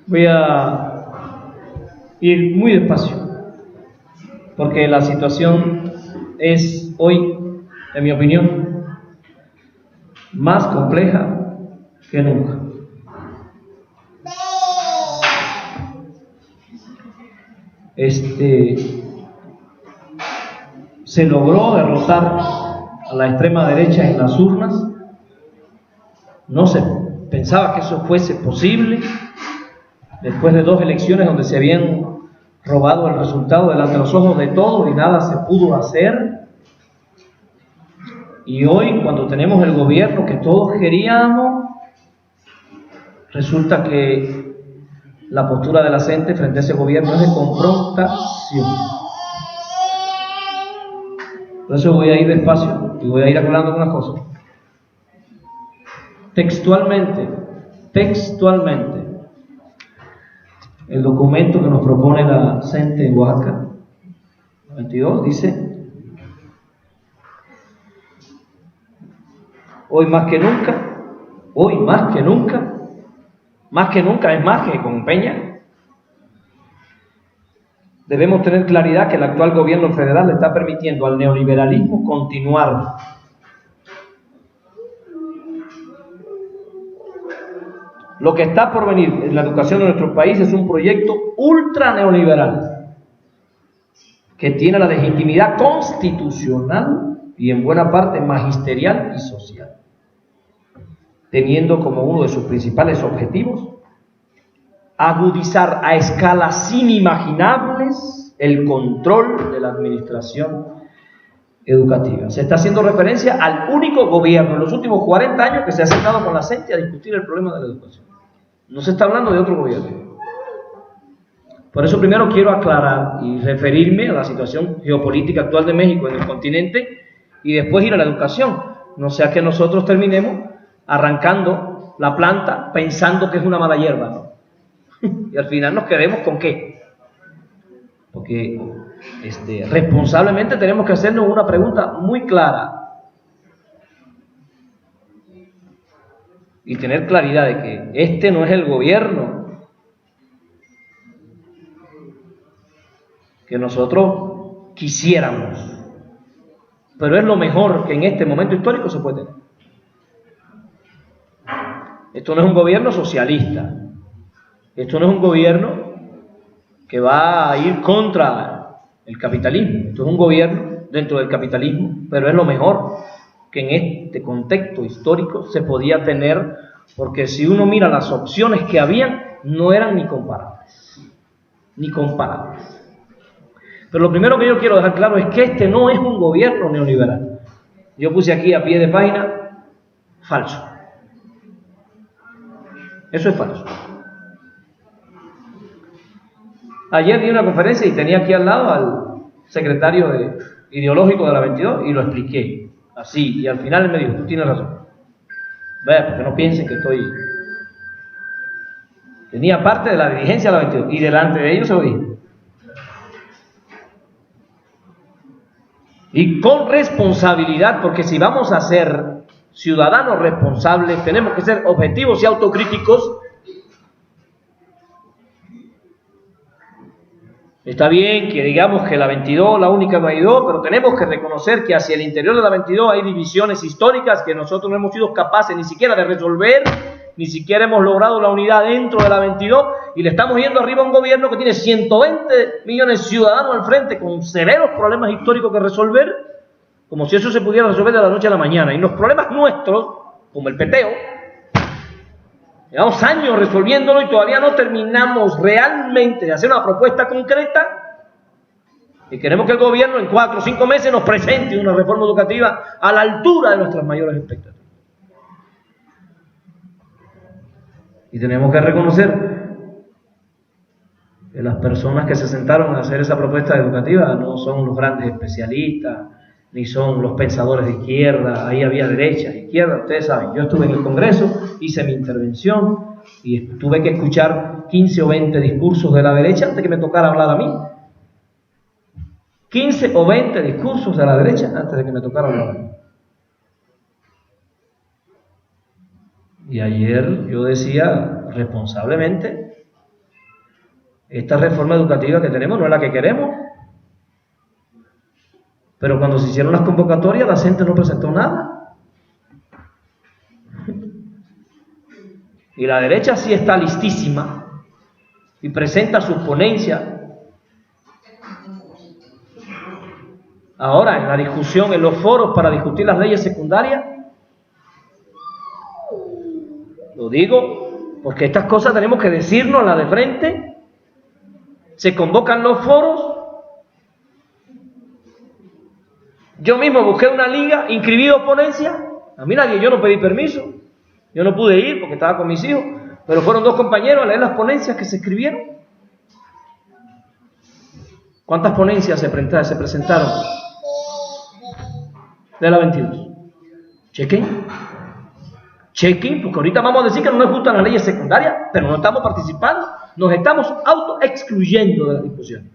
Voy a ir muy despacio, porque la situación es hoy, en mi opinión, más compleja que nunca. Se logró derrotar a la extrema derecha en las urnas. No se pensaba que eso fuese posible después de 2 elecciones donde se habían robado el resultado delante de los ojos de todos y nada se pudo hacer. Y hoy, cuando tenemos el gobierno que todos queríamos, resulta que la postura de la gente frente a ese gobierno es de confrontación. Por eso voy a ir despacio y voy a ir aclarando algunas cosas. Textualmente, el documento que nos propone la CENTE en Oaxaca, 22, dice: hoy más que nunca es más que con Peña, debemos tener claridad que el actual gobierno federal le está permitiendo al neoliberalismo continuar. Lo que está por venir en la educación de nuestro país es un proyecto ultra neoliberal que tiene la legitimidad constitucional y en buena parte magisterial y social, teniendo como uno de sus principales objetivos agudizar a escalas inimaginables el control de la administración educativa. Se está haciendo referencia al único gobierno en los últimos 40 años que se ha sentado con la CENTE a discutir el problema de la educación. No se está hablando de otro gobierno. Por eso primero quiero aclarar y referirme a la situación geopolítica actual de México en el continente y después ir a la educación. No sea que nosotros terminemos arrancando la planta pensando que es una mala hierba, ¿no? Y al final nos quedemos con ¿qué? Porque responsablemente tenemos que hacernos una pregunta muy clara y tener claridad de que este no es el gobierno que nosotros quisiéramos, pero es lo mejor que en este momento histórico se puede tener. Esto no es un gobierno socialista, esto no es un gobierno que va a ir contra el capitalismo, esto es un gobierno dentro del capitalismo, pero es lo mejor que en este contexto histórico se podía tener, porque si uno mira las opciones que habían, no eran ni comparables. Pero lo primero que yo quiero dejar claro es que este no es un gobierno neoliberal. Yo puse aquí a pie de página, falso. Eso es falso. Ayer di una conferencia y tenía aquí al lado al secretario ideológico de la 22 y lo expliqué así, y al final él me dijo: tú tienes razón. Vea, porque no piensen que tenía parte de la dirigencia de la 22 y delante de ellos se lo dije. Y con responsabilidad, porque si vamos a ser ciudadanos responsables, tenemos que ser objetivos y autocríticos. Está bien que digamos que la 22, la única no hay dos, pero tenemos que reconocer que hacia el interior de la 22 hay divisiones históricas que nosotros no hemos sido capaces ni siquiera de resolver, ni siquiera hemos logrado la unidad dentro de la 22, y le estamos yendo arriba a un gobierno que tiene 120 millones de ciudadanos al frente con severos problemas históricos que resolver, como si eso se pudiera resolver de la noche a la mañana. Y los problemas nuestros, como el peteo, llevamos años resolviéndolo y todavía no terminamos realmente de hacer una propuesta concreta, y queremos que el gobierno en 4 o 5 meses nos presente una reforma educativa a la altura de nuestras mayores expectativas. Y tenemos que reconocer que las personas que se sentaron a hacer esa propuesta educativa no son los grandes especialistas, ni son los pensadores de izquierda. Ahí había derecha, izquierda, ustedes saben. Yo estuve en el Congreso, hice mi intervención y tuve que escuchar 15 o 20 discursos de la derecha antes que me tocara hablar a mí. 15 o 20 discursos de la derecha antes de que me tocara hablar a mí. Y ayer yo decía responsablemente, esta reforma educativa que tenemos no es la que queremos. Pero cuando se hicieron las convocatorias, la gente no presentó nada. Y la derecha sí está listísima y presenta sus ponencias. Ahora, en la discusión, en los foros para discutir las leyes secundarias, lo digo porque estas cosas tenemos que decirnos la de frente. Se convocan los foros. Yo mismo busqué una liga, inscribí ponencia. A mí nadie, yo no pedí permiso. Yo no pude ir porque estaba con mis hijos, pero fueron 2 compañeros a leer las ponencias que se escribieron. ¿Cuántas ponencias se presentaron? De la 22. Chequen, porque ahorita vamos a decir que no nos gustan las leyes secundarias, pero no estamos participando, nos estamos auto-excluyendo de la discusión.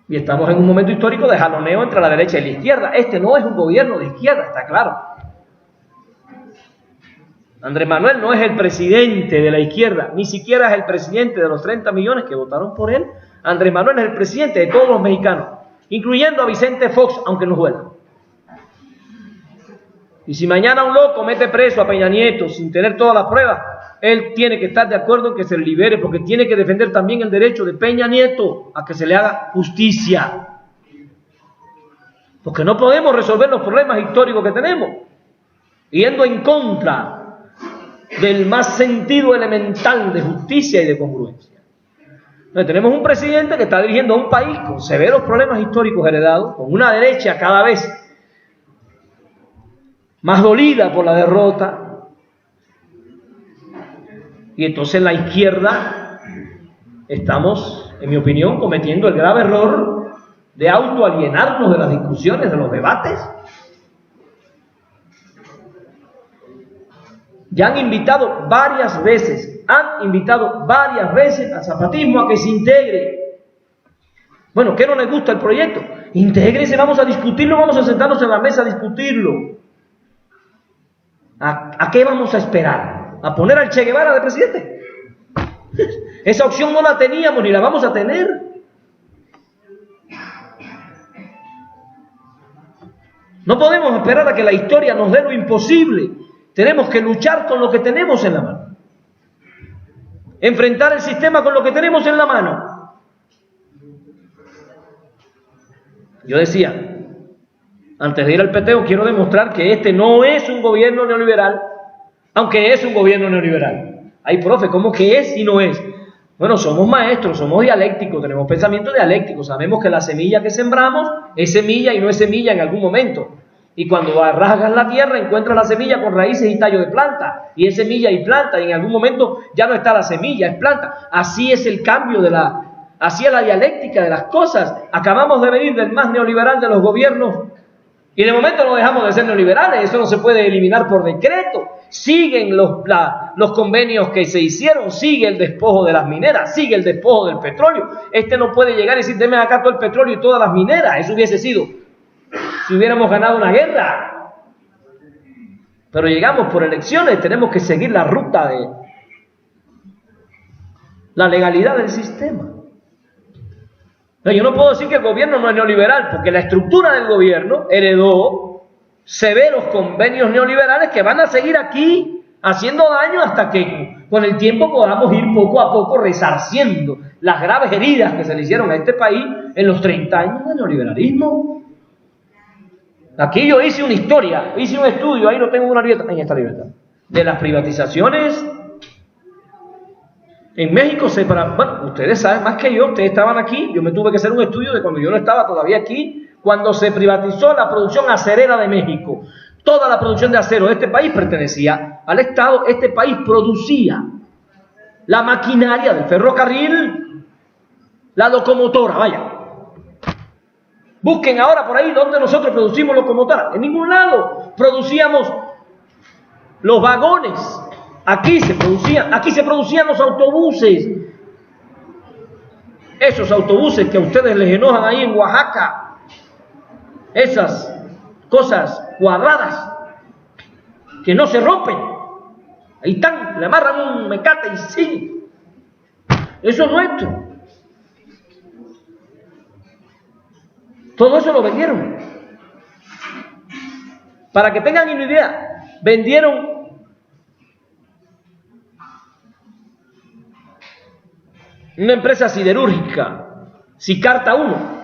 Y estamos en un momento histórico de jaloneo entre la derecha y la izquierda. Este no es un gobierno de izquierda, está claro. Andrés Manuel no es el presidente de la izquierda, ni siquiera es el presidente de los 30 millones que votaron por él. Andrés Manuel es el presidente de todos los mexicanos, incluyendo a Vicente Fox, aunque nos duela. Y si mañana un loco mete preso a Peña Nieto sin tener todas las pruebas, él tiene que estar de acuerdo en que se le libere, porque tiene que defender también el derecho de Peña Nieto a que se le haga justicia. Porque no podemos resolver los problemas históricos que tenemos yendo en contra del más sentido elemental de justicia y de congruencia. Entonces, tenemos un presidente que está dirigiendo a un país con severos problemas históricos heredados, con una derecha cada vez más dolida por la derrota. Y entonces la izquierda estamos, en mi opinión, cometiendo el grave error de autoalienarnos de las discusiones, de los debates. Ya han invitado varias veces al zapatismo a que se integre. Bueno, ¿qué no les gusta el proyecto? Intégrese, vamos a discutirlo, vamos a sentarnos en la mesa a discutirlo. ¿A qué vamos a esperar? ¿A poner al Che Guevara de presidente? Esa opción no la teníamos ni la vamos a tener. No podemos esperar a que la historia nos dé lo imposible. Tenemos que luchar con lo que tenemos en la mano. Enfrentar el sistema con lo que tenemos en la mano. Yo decía, antes de ir al peteo, quiero demostrar que este no es un gobierno neoliberal, aunque es un gobierno neoliberal. Ay, profe, ¿cómo que es y no es? Bueno, somos maestros, somos dialécticos, tenemos pensamiento dialéctico, sabemos que la semilla que sembramos es semilla y no es semilla en algún momento. Y cuando rasgas la tierra encuentras la semilla con raíces y tallo de planta, y es semilla y planta, y en algún momento ya no está la semilla, es planta. Así es el cambio así es la dialéctica de las cosas. Acabamos de venir del más neoliberal de los gobiernos, y de momento no dejamos de ser neoliberales, eso no se puede eliminar por decreto. Siguen los convenios que se hicieron, sigue el despojo de las mineras, sigue el despojo del petróleo. Este no puede llegar y decir, deme acá todo el petróleo y todas las mineras. Eso hubiese sido si hubiéramos ganado una guerra. Pero llegamos por elecciones, tenemos que seguir la ruta de la legalidad del sistema. No, yo no puedo decir que el gobierno no es neoliberal, porque la estructura del gobierno heredó severos convenios neoliberales que van a seguir aquí haciendo daño hasta que con el tiempo podamos ir poco a poco resarciendo las graves heridas que se le hicieron a este país en los 30 años de neoliberalismo. Aquí yo hice una historia, hice un estudio, ahí lo tengo en esta libreta, de las privatizaciones. En México bueno, ustedes saben más que yo, ustedes estaban aquí, yo me tuve que hacer un estudio de cuando yo no estaba todavía aquí, cuando se privatizó la producción acerera de México. Toda la producción de acero de este país pertenecía al Estado, este país producía la maquinaria del ferrocarril, la locomotora, vaya. Busquen ahora por ahí donde nosotros producimos locomotoras. En ningún lado producíamos los vagones. Aquí se producían los autobuses. Esos autobuses que a ustedes les enojan ahí en Oaxaca. Esas cosas cuadradas que no se rompen. Ahí están, le amarran un mecate y sigue. Eso es nuestro. Todo eso lo vendieron. Para que tengan una idea, vendieron una empresa siderúrgica, Sicarta 1,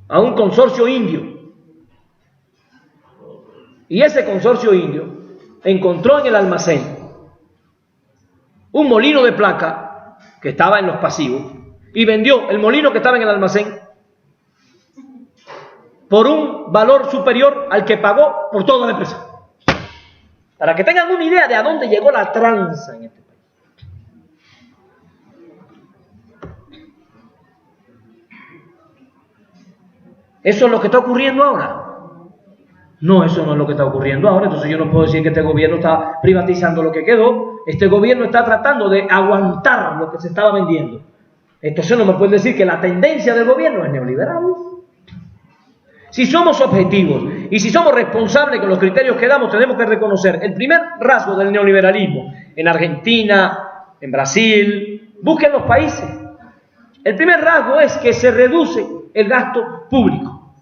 a un consorcio indio. Y ese consorcio indio encontró en el almacén un molino de placa que estaba en los pasivos y vendió el molino que estaba en el almacén por un valor superior al que pagó por toda la empresa. Para que tengan una idea de a dónde llegó la tranza en este país. ¿Eso es lo que está ocurriendo ahora? No, eso no es lo que está ocurriendo ahora. Entonces yo no puedo decir que este gobierno está privatizando lo que quedó. Este gobierno está tratando de aguantar lo que se estaba vendiendo. Entonces no me pueden decir que la tendencia del gobierno es neoliberal. Si somos objetivos y si somos responsables con los criterios que damos, tenemos que reconocer el primer rasgo del neoliberalismo en Argentina, en Brasil, busquen los países. El primer rasgo es que se reduce el gasto público.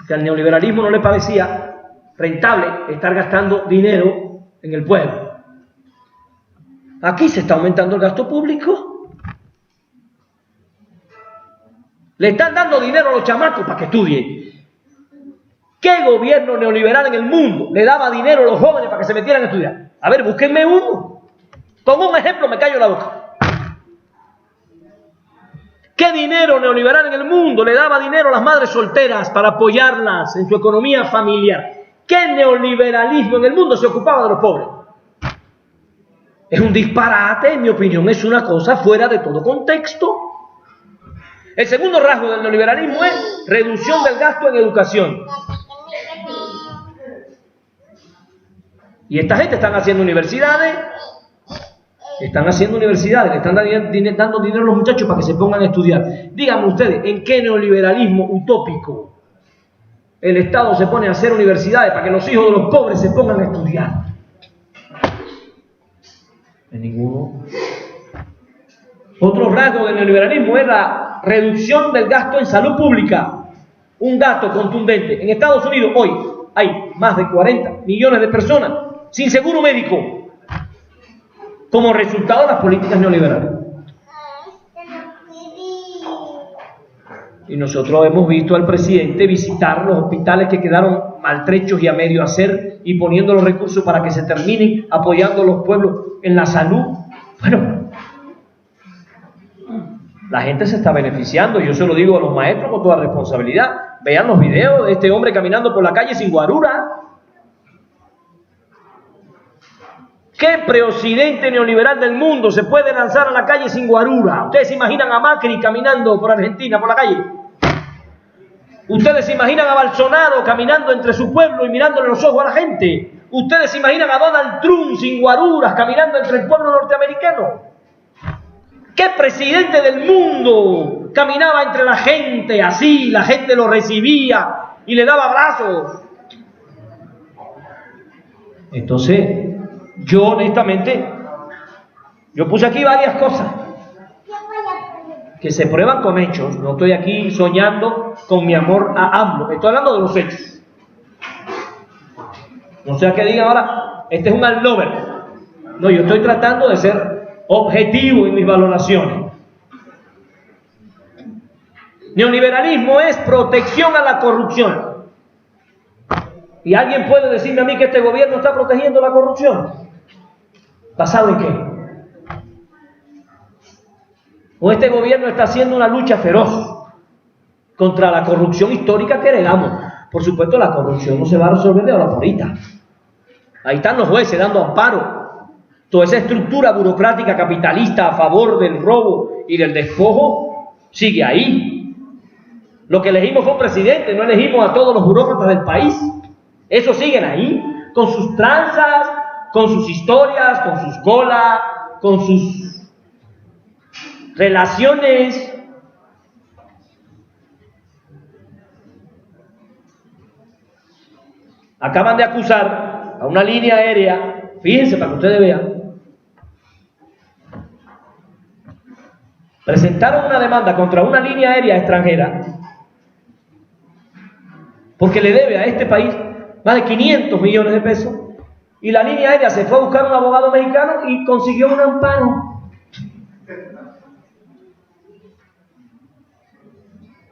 Que al neoliberalismo no le parecía rentable estar gastando dinero en el pueblo. Aquí se está aumentando el gasto público. Le están dando dinero a los chamacos para que estudien. ¿Qué gobierno neoliberal en el mundo le daba dinero a los jóvenes para que se metieran a estudiar? A ver, búsquenme uno. Con un ejemplo me callo la boca. ¿Qué dinero neoliberal en el mundo le daba dinero a las madres solteras para apoyarlas en su economía familiar? ¿Qué neoliberalismo en el mundo se ocupaba de los pobres? Es un disparate, en mi opinión, es una cosa fuera de todo contexto. El segundo rasgo del neoliberalismo es reducción del gasto en educación. Y esta gente están haciendo universidades, le están dando dinero a los muchachos para que se pongan a estudiar. Díganme ustedes, ¿en qué neoliberalismo utópico el Estado se pone a hacer universidades para que los hijos de los pobres se pongan a estudiar? En ninguno. Otro rasgo del neoliberalismo es la reducción del gasto en salud pública. Un dato contundente. En Estados Unidos hoy hay más de 40 millones de personas sin seguro médico como resultado de las políticas neoliberales. Y nosotros hemos visto al presidente visitar los hospitales que quedaron maltrechos y a medio hacer y poniendo los recursos para que se terminen apoyando a los pueblos en la salud. Bueno, la gente se está beneficiando. Yo se lo digo a los maestros con toda responsabilidad. Vean los videos de este hombre caminando por la calle sin guarura. ¿Qué presidente neoliberal del mundo se puede lanzar a la calle sin guarura? ¿Ustedes se imaginan a Macri caminando por Argentina, por la calle? ¿Ustedes se imaginan a Bolsonaro caminando entre su pueblo y mirándole los ojos a la gente? ¿Ustedes se imaginan a Donald Trump sin guaruras caminando entre el pueblo norteamericano? ¿Qué presidente del mundo caminaba entre la gente así, la gente lo recibía y le daba abrazos? Entonces, yo honestamente, yo puse aquí varias cosas que se prueban con hechos. No estoy aquí soñando con mi amor a AMLO, estoy hablando de los hechos. No sea que digan ahora, este es un all lover. No, yo estoy tratando de ser objetivo en mis valoraciones. Neoliberalismo es protección a la corrupción. ¿Y alguien puede decirme a mí que este gobierno está protegiendo la corrupción? ¿Basado en qué? ¿O este gobierno está haciendo una lucha feroz contra la corrupción histórica que heredamos? Por supuesto, la corrupción no se va a resolver de ahora por ahorita. Ahí están los jueces dando amparo. Toda esa estructura burocrática capitalista a favor del robo y del despojo sigue ahí. Lo que elegimos fue un presidente, no elegimos a todos los burócratas del país. Esos siguen ahí, con sus tranzas, con sus historias, con sus colas, con sus relaciones. acaban de acusar a una línea aérea, fíjense para que ustedes vean, presentaron una demanda contra una línea aérea extranjera porque le debe a este país más de 500 millones de pesos, y la línea aérea se fue a buscar un abogado mexicano y consiguió un amparo.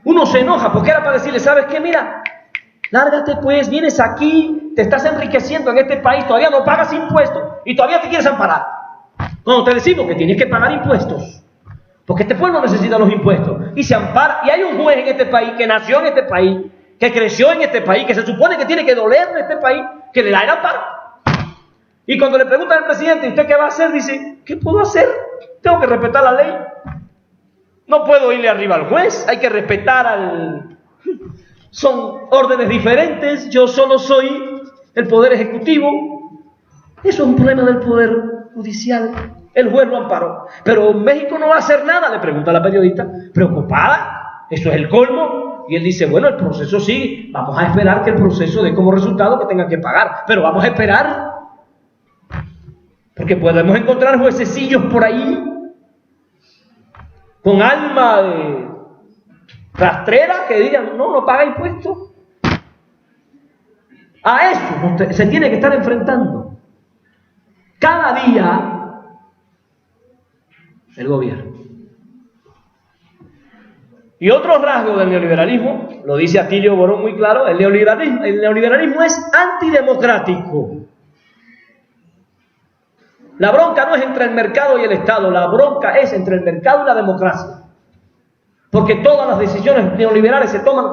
Uno se enoja porque era para decirle, ¿sabes qué? Mira, lárgate pues, vienes aquí, te estás enriqueciendo en este país, todavía no pagas impuestos y todavía te quieres amparar. Cuando te decimos que tienes que pagar impuestos, porque este pueblo necesita los impuestos, y se ampara, y hay un juez en este país que nació en este país, que creció en este país, que se supone que tiene que dolerle a este país, que le da el amparo. Y cuando le preguntan al presidente, ¿usted qué va a hacer? Dice, ¿qué puedo hacer? Tengo que respetar la ley. No puedo irle arriba al juez, hay que respetar al... Son órdenes diferentes, yo solo soy el poder ejecutivo. Eso es un problema del poder judicial. El juez lo amparó. Pero México no va a hacer nada, le pregunta la periodista, preocupada. Eso es el colmo. Y él dice, bueno, el proceso sigue. Vamos a esperar que el proceso dé como resultado que tengan que pagar. Pero vamos a esperar. Porque podemos encontrar juececillos por ahí con alma de rastrera que digan, no paga impuestos. A eso se tiene que estar enfrentando cada día el gobierno. Y otro rasgo del neoliberalismo, lo dice Atilio Borón muy claro, el neoliberalismo es antidemocrático. La bronca no es entre el mercado y el Estado, la bronca es entre el mercado y la democracia. Porque todas las decisiones neoliberales se toman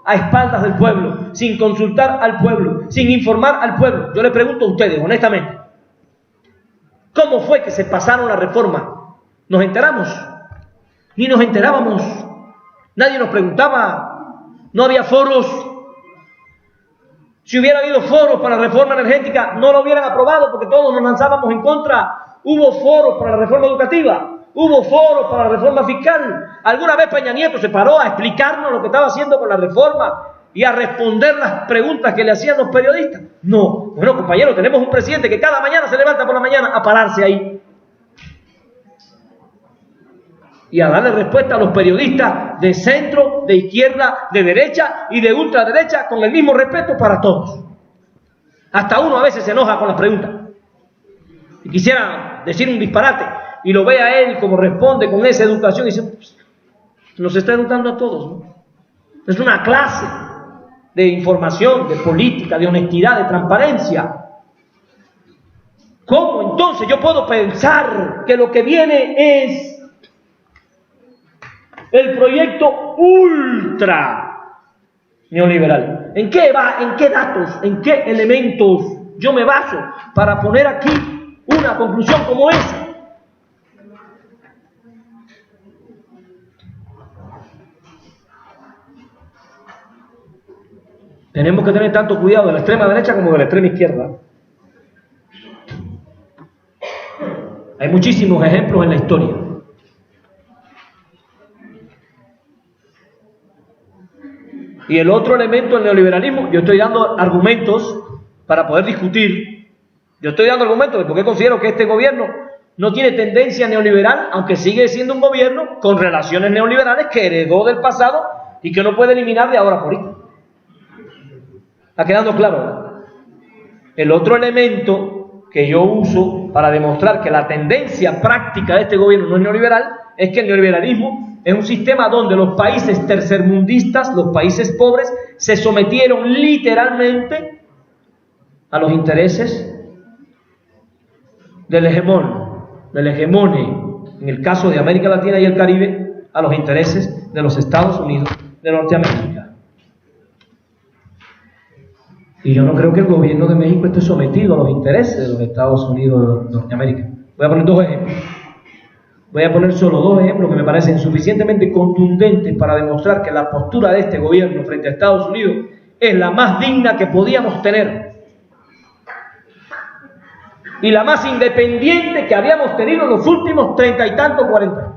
a espaldas del pueblo, sin consultar al pueblo, sin informar al pueblo. Yo le pregunto a ustedes, honestamente, ¿cómo fue que se pasaron la reforma? ¿Nos enteramos? Ni nos enterábamos. Nadie nos preguntaba. No había foros. Si hubiera habido foros para la reforma energética, no lo hubieran aprobado porque todos nos lanzábamos en contra. Hubo foros para la reforma educativa, hubo foros para la reforma fiscal. ¿Alguna vez Peña Nieto se paró a explicarnos lo que estaba haciendo con la reforma y a responder las preguntas que le hacían los periodistas? No. Bueno, compañeros, tenemos un presidente que cada mañana se levanta por la mañana a pararse ahí y a darle respuesta a los periodistas de centro, de izquierda, de derecha y de ultraderecha con el mismo respeto para todos. Hasta uno a veces se enoja con las preguntas y quisiera decir un disparate y lo ve a él como responde con esa educación y dice, pues, nos está educando a todos, ¿no? Es una clase de información, de política, de honestidad, de transparencia. ¿Cómo entonces yo puedo pensar que lo que viene es el proyecto ultra neoliberal? ¿En qué va? ¿En qué datos? ¿En qué elementos yo me baso para poner aquí una conclusión como esa? Tenemos que tener tanto cuidado de la extrema derecha como de la extrema izquierda. Hay muchísimos ejemplos en la historia. Y el otro elemento del neoliberalismo, yo estoy dando argumentos para poder discutir. Yo estoy dando argumentos de por qué considero que este gobierno no tiene tendencia neoliberal, aunque sigue siendo un gobierno con relaciones neoliberales que heredó del pasado y que no puede eliminar de ahora por ahí. ¿Está quedando claro, verdad? El otro elemento que yo uso para demostrar que la tendencia práctica de este gobierno no es neoliberal es que el neoliberalismo es un sistema donde los países tercermundistas, los países pobres, se sometieron literalmente a los intereses del hegemone, en el caso de América Latina y el Caribe, a los intereses de los Estados Unidos de Norteamérica. Y yo no creo que el gobierno de México esté sometido a los intereses de los Estados Unidos de Norteamérica. Voy a poner dos ejemplos. Voy a poner solo dos ejemplos que me parecen suficientemente contundentes para demostrar que la postura de este gobierno frente a Estados Unidos es la más digna que podíamos tener y la más independiente que habíamos tenido en los últimos 30 y tantos, 40 años.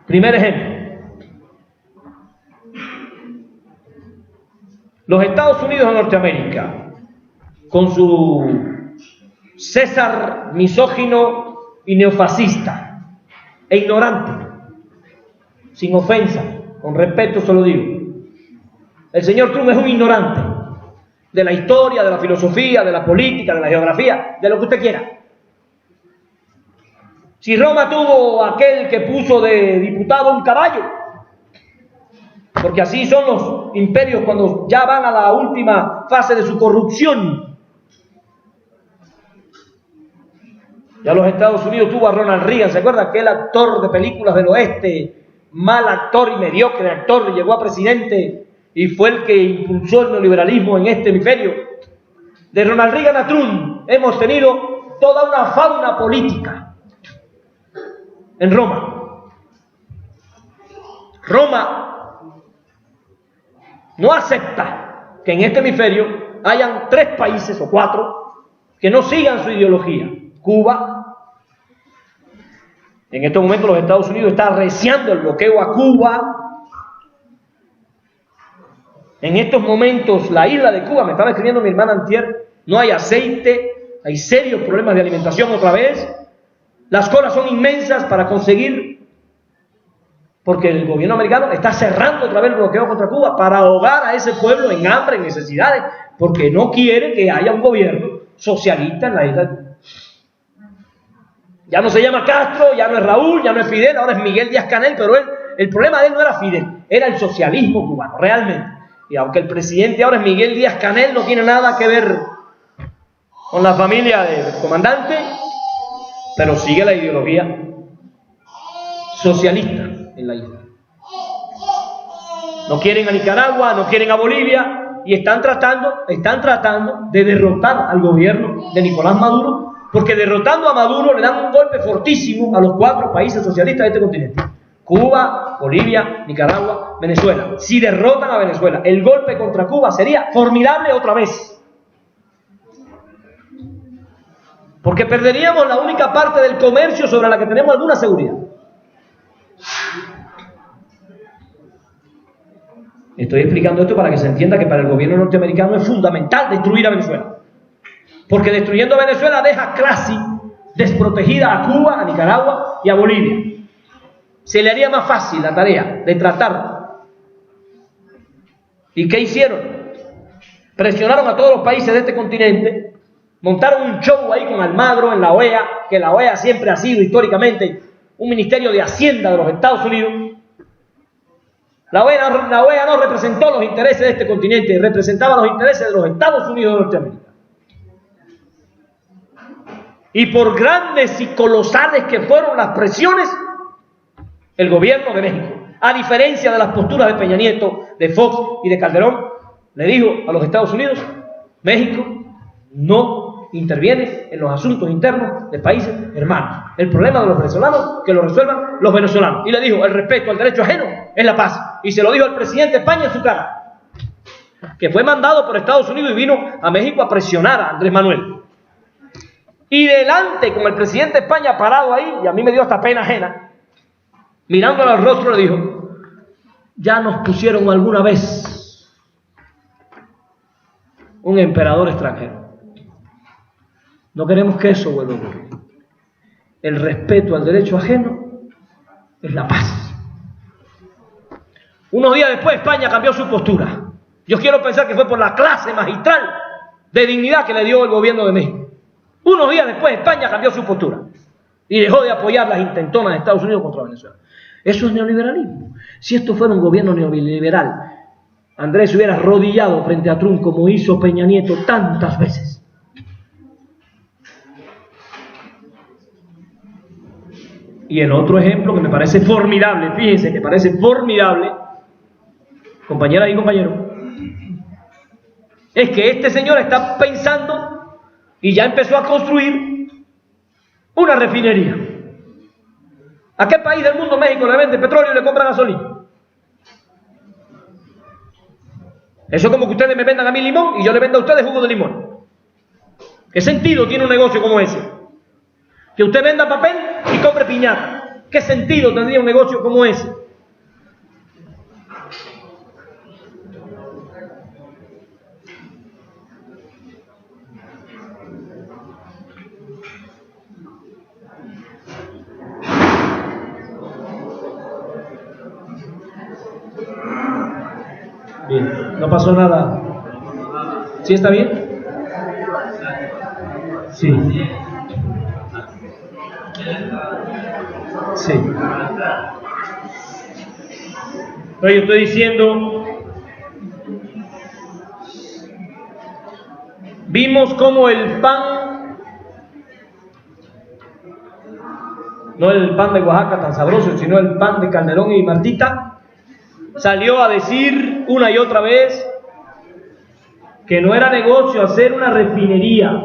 Primer ejemplo. Los Estados Unidos de Norteamérica, con su César misógino y neofascista e ignorante, sin ofensa, con respeto se lo digo, el señor Trump es un ignorante de la historia, de la filosofía, de la política, de la geografía, de lo que usted quiera. Si Roma tuvo aquel que puso de diputado un caballo, porque así son los imperios cuando ya van a la última fase de su corrupción. Ya los Estados Unidos tuvo a Ronald Reagan, ¿se acuerda? Aquel actor de películas del oeste, mal actor y mediocre actor, llegó a presidente y fue el que impulsó el neoliberalismo en este hemisferio. De Ronald Reagan a Trump hemos tenido toda una fauna política en Roma. Roma no acepta que en este hemisferio hayan 3 países o 4 que no sigan su ideología. Cuba, en estos momentos los Estados Unidos están arreciando el bloqueo a Cuba. En estos momentos la isla de Cuba, me estaba escribiendo mi hermana antier, no hay aceite, hay serios problemas de alimentación otra vez, las colas son inmensas para conseguir, porque el gobierno americano está cerrando otra vez el bloqueo contra Cuba para ahogar a ese pueblo en hambre, en necesidades, porque no quiere que haya un gobierno socialista en la isla de Cuba. Ya no se llama Castro, ya no es Raúl, ya no es Fidel, ahora es Miguel Díaz-Canel, pero el problema de él no era Fidel, era el socialismo cubano, realmente. Y aunque el presidente ahora es Miguel Díaz-Canel, no tiene nada que ver con la familia del comandante, pero sigue la ideología socialista en la isla. No quieren a Nicaragua, no quieren a Bolivia, y están tratando de derrotar al gobierno de Nicolás Maduro, porque derrotando a Maduro le dan un golpe fortísimo a los 4 países socialistas de este continente: Cuba, Bolivia, Nicaragua, Venezuela. Si derrotan a Venezuela, el golpe contra Cuba sería formidable otra vez, porque perderíamos la única parte del comercio sobre la que tenemos alguna seguridad. Estoy explicando esto para que se entienda que para el gobierno norteamericano es fundamental destruir a Venezuela, porque destruyendo a Venezuela deja casi desprotegida a Cuba, a Nicaragua y a Bolivia. Se le haría más fácil la tarea de tratar. ¿Y qué hicieron? Presionaron a todos los países de este continente, montaron un show ahí con Almagro en la OEA, que la OEA siempre ha sido históricamente un ministerio de Hacienda de los Estados Unidos. La OEA no representó los intereses de este continente, representaba los intereses de los Estados Unidos de Norteamérica. Y por grandes y colosales que fueron las presiones, el gobierno de México, a diferencia de las posturas de Peña Nieto, de Fox y de Calderón, le dijo a los Estados Unidos: México no interviene en los asuntos internos de países hermanos. El problema de los venezolanos, que lo resuelvan los venezolanos. Y le dijo: el respeto al derecho ajeno es la paz. Y se lo dijo al presidente de España en su cara, que fue mandado por Estados Unidos y vino a México a presionar a Andrés Manuel. Y delante, con el presidente de España parado ahí, y a mí me dio hasta pena ajena, mirándole al rostro le dijo: ya nos pusieron alguna vez un emperador extranjero. No queremos que eso vuelva a ocurrir. El respeto al derecho ajeno es la paz. Unos días después España cambió su postura. Yo quiero pensar que fue por la clase magistral de dignidad que le dio el gobierno de México. Unos días después España cambió su postura y dejó de apoyar las intentonas de Estados Unidos contra Venezuela. Eso es neoliberalismo. Si esto fuera un gobierno neoliberal, Andrés se hubiera arrodillado frente a Trump como hizo Peña Nieto tantas veces. Y el otro ejemplo que me parece formidable, fíjense que parece formidable, compañeras y compañeros, es que este señor está pensando y ya empezó a construir una refinería. ¿A qué país del mundo México le vende petróleo y le compra gasolina? Eso es como que ustedes me vendan a mí limón y yo le venda a ustedes jugo de limón. ¿Qué sentido tiene un negocio como ese? Que usted venda papel y compre piñata. ¿Qué sentido tendría un negocio como ese? Bien, no pasó nada. ¿Sí está bien? Sí. Sí. Pero yo estoy diciendo, vimos cómo el pan, no el pan de Oaxaca tan sabroso, sino el pan de Calderón y Martita, salió a decir una y otra vez que no era negocio hacer una refinería.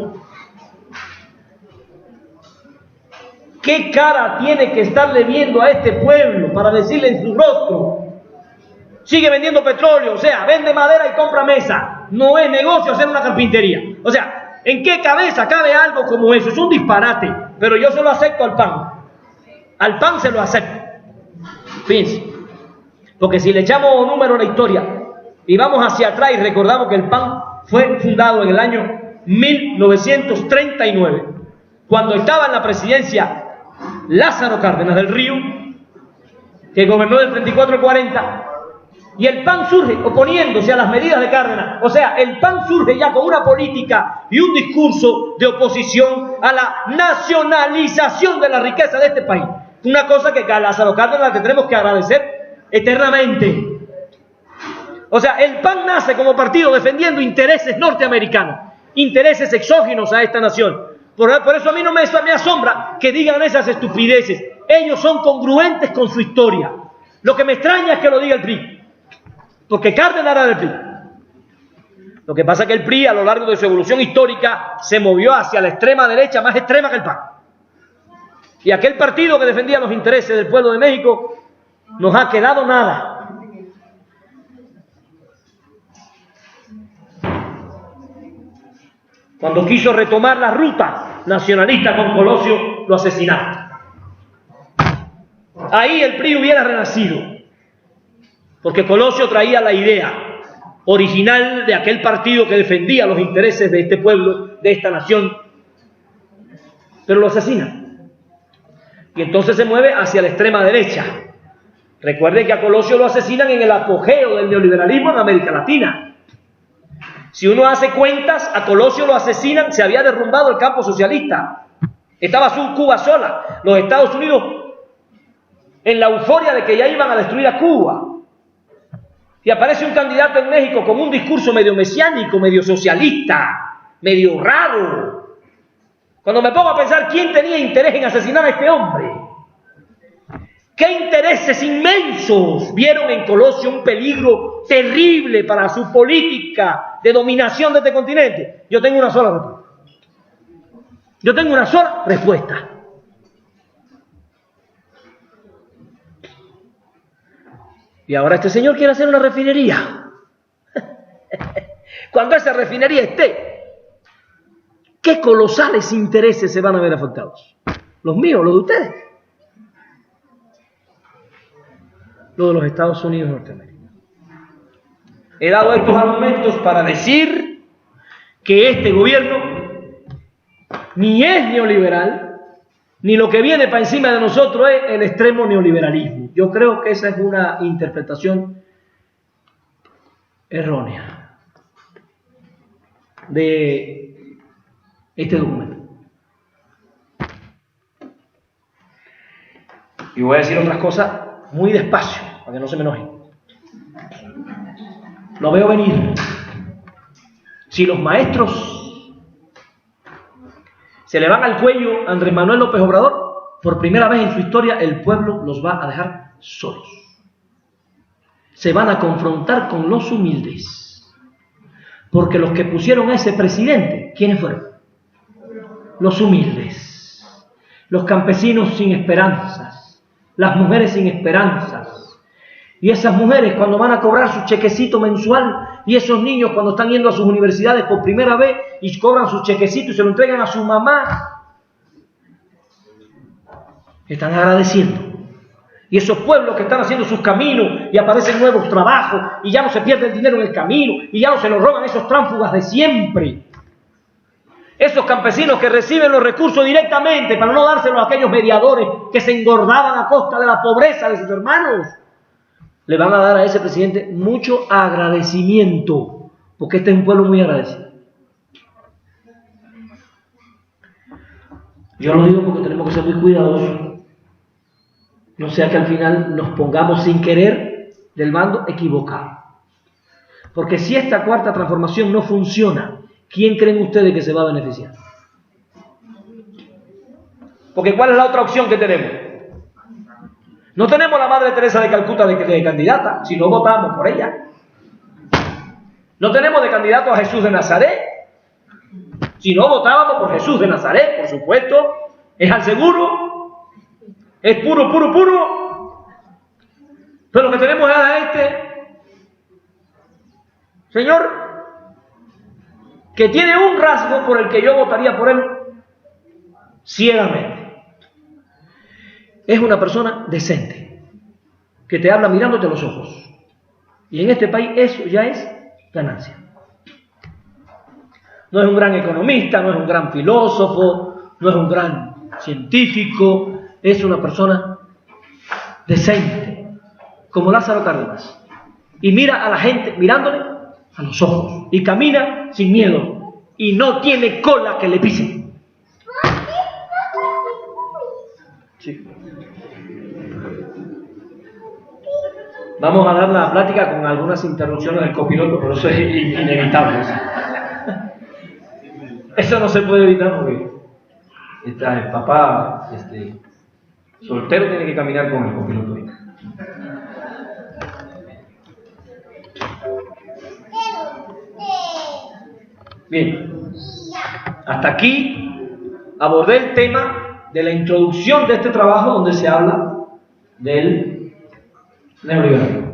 ¿Qué cara tiene que estarle viendo a este pueblo para decirle en su rostro? Sigue vendiendo petróleo, o sea, vende madera y compra mesa. No es negocio hacer una carpintería. O sea, ¿en qué cabeza cabe algo como eso? Es un disparate, pero yo se lo acepto al pan. Al pan se lo acepto. Fíjense, porque si le echamos número a la historia y vamos hacia atrás y recordamos que el pan fue fundado en el año 1939, cuando estaba en la presidencia Lázaro Cárdenas del Río, que gobernó del 34 al 40, y el PAN surge oponiéndose a las medidas de Cárdenas. O sea, el PAN surge ya con una política y un discurso de oposición a la nacionalización de la riqueza de este país. Una cosa que a Lázaro Cárdenas le tendremos que agradecer eternamente. O sea, el PAN nace como partido defendiendo intereses norteamericanos, intereses exógenos a esta nación. Por eso a mí no me asombra que digan esas estupideces. Ellos son congruentes con su historia. Lo que me extraña es que lo diga el PRI, porque Cárdenas era del PRI. Lo que pasa es que el PRI, a lo largo de su evolución histórica, se movió hacia la extrema derecha, más extrema que el PAN. Y aquel partido que defendía los intereses del pueblo de México, nos ha quedado nada. Cuando quiso retomar la ruta nacionalista con Colosio, lo asesinaron. Ahí el PRI hubiera renacido, porque Colosio traía la idea original de aquel partido que defendía los intereses de este pueblo, de esta nación, pero lo asesinan. Y entonces se mueve hacia la extrema derecha. Recuerden que a Colosio lo asesinan en el apogeo del neoliberalismo en América Latina. Si uno hace cuentas, a Colosio lo asesinan, se había derrumbado el campo socialista. Estaba Cuba sola. Los Estados Unidos en la euforia de que ya iban a destruir a Cuba. Y aparece un candidato en México con un discurso medio mesiánico, medio socialista, medio raro. Cuando me pongo a pensar quién tenía interés en asesinar a este hombre, qué intereses inmensos vieron en Colosio un peligro terrible para su política de dominación de este continente. Yo tengo una sola respuesta. Y ahora este señor quiere hacer una refinería. Cuando esa refinería esté, ¿qué colosales intereses se van a ver afectados? ¿Los míos, los de ustedes? Los de los Estados Unidos de Norteamérica. He dado estos argumentos para decir que este gobierno ni es neoliberal, ni lo que viene para encima de nosotros es el extremo neoliberalismo. Yo creo que esa es una interpretación errónea de este documento. Y voy a decir otras cosas muy despacio, para que no se me enojen. Lo veo venir. Si los maestros se le van al cuello a Andrés Manuel López Obrador, por primera vez en su historia el pueblo los va a dejar solos. Se van a confrontar con los humildes. Porque los que pusieron a ese presidente, ¿quiénes fueron? Los humildes. Los campesinos sin esperanzas. Las mujeres sin esperanzas. Y esas mujeres cuando van a cobrar su chequecito mensual, y esos niños cuando están yendo a sus universidades por primera vez y cobran su chequecito y se lo entregan a su mamá, están agradeciendo. Y esos pueblos que están haciendo sus caminos y aparecen nuevos trabajos y ya no se pierde el dinero en el camino y ya no se lo roban esos tránsfugas de siempre. Esos campesinos que reciben los recursos directamente para no dárselos a aquellos mediadores que se engordaban a costa de la pobreza de sus hermanos. le van a dar a ese presidente mucho agradecimiento, porque este es un pueblo muy agradecido. Yo lo digo porque tenemos que ser muy cuidadosos, no sea que al final nos pongamos sin querer del bando equivocado. Porque si esta cuarta transformación no funciona, ¿quién creen ustedes que se va a beneficiar? Porque ¿cuál es la otra opción que tenemos? No tenemos la Madre Teresa de Calcuta de candidata, si no votamos por ella. No tenemos de candidato a Jesús de Nazaret, si no votábamos por Jesús de Nazaret, por supuesto, es al seguro, es puro, puro, puro. Pero lo que tenemos es a este señor que tiene un rasgo por el que yo votaría por él ciegamente. Es una persona decente, que te habla mirándote a los ojos. Y en este país eso ya es ganancia. No es un gran economista, no es un gran filósofo, no es un gran científico, es una persona decente, como Lázaro Cárdenas. Y mira a la gente mirándole a los ojos y camina sin miedo y no tiene cola que le pisen. Sí. Vamos a dar la plática con algunas interrupciones del copiloto, pero eso es inevitable. Eso no se puede evitar porque el papá soltero tiene que caminar con el copiloto. Bien, hasta aquí abordé el tema de la introducción de este trabajo donde se habla del neoliberalismo.